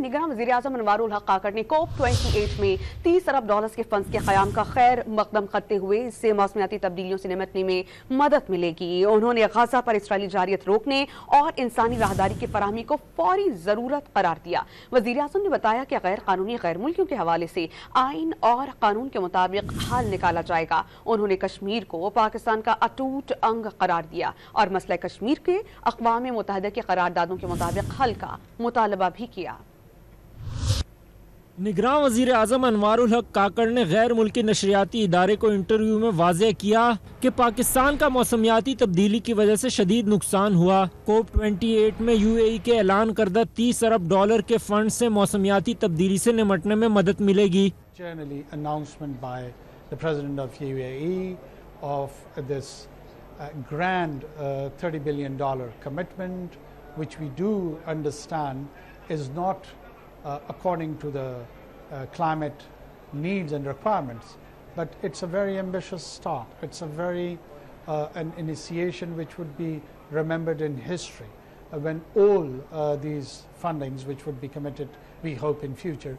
कि निगरां वज़ीरा'आज़म अनवारुल हक काकड़ ने COP28 में $30 अरब के फंड्स के क़याम का खैर मकदम करते हुए इससे मौसमियाती तब्दीलियों से निपटने में मदद मिलेगी। उन्होंने गजा पर इसराइली जारियत रोकने और इंसानी राहदारी की फराहमी को फौरी जरूरत करार दिया। वज़ीरा'आज़म ने बताया कि गैर कानूनी गैर मुल्कियों के हवाले से आइन और कानून के मुताबिक हल निकाला जाएगा। उन्होंने कश्मीर को पाकिस्तान का अटूट अंग करार दिया और मसला कश्मीर के अक़वाम मुत्तहिदा के करारदादों के मुताबिक हल का मुतालबा भी किया। निगरां वज़ीर आज़म अनवारुल हक काकड़ ने गैर मुल्की नशरियाती इदारे को इंटरव्यू में वाज़ेह किया कि पाकिस्तान का मौसमियाती तब्दीली की वजह से शदीद नुकसान हुआ। COP28 में UAE के ऐलान करदा $30 अरब के फंड से मौसमियाती तब्दीली से निपटने में मदद मिलेगी। grand $30 billion commitment, which we do understand is not according to the climate needs and requirements, but it's a very ambitious start. It's a very an initiation which would be remembered in history when all these fundings which would be committed, we hope in future,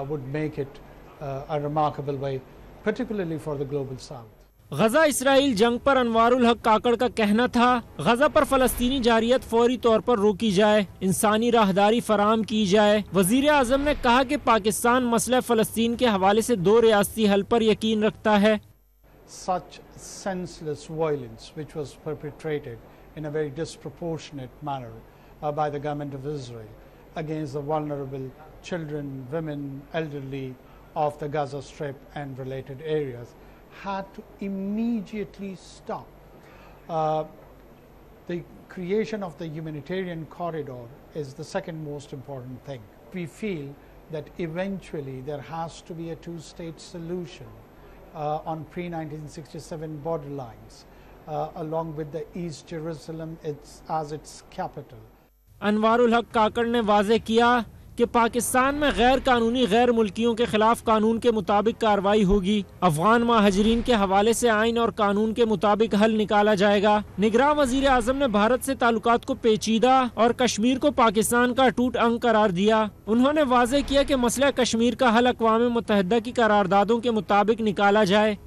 would make it a remarkable way, particularly for the global south. Gaza Israel जंग पर अनवारुल हक काकड़ का कहना था, गजा पर फलस्तीनी जारियत फौरी तौर पर रोकी जाए, इंसानी राहदारी फराम की जाए। वजीर आज़म ने कहा कि पाकिस्तान मसला फलस्तीन के हवाले से 2 रियासती हल पर यकीन रखता है। Such senseless violence which was perpetrated in a very disproportionate manner by the government of Israel against the vulnerable children, women, elderly of the Gaza Strip and related areas had to immediately stop. The creation of the humanitarian corridor is the second most important thing. We feel that eventually there has to be a two-state solution on pre-1967 borderlines, along with the East Jerusalem as its capital. Anwarul हक काकड़ ने वाज़ेह किया कि पाकिस्तान में गैर कानूनी गैर मुल्कियों के खिलाफ कानून के मुताबिक कार्रवाई होगी। अफगान महाजरीन के हवाले से आइन और कानून के मुताबिक हल निकाला जाएगा। निगरां वजीर आज़म ने भारत से ताल्लुकात को पेचीदा और कश्मीर को पाकिस्तान का अटूट अंग करार दिया। उन्होंने वाज़ेह किया कि मसला कश्मीर का हल अक़वाम मुत्तहिदा की करारदादों के मुताबिक निकाला जाए।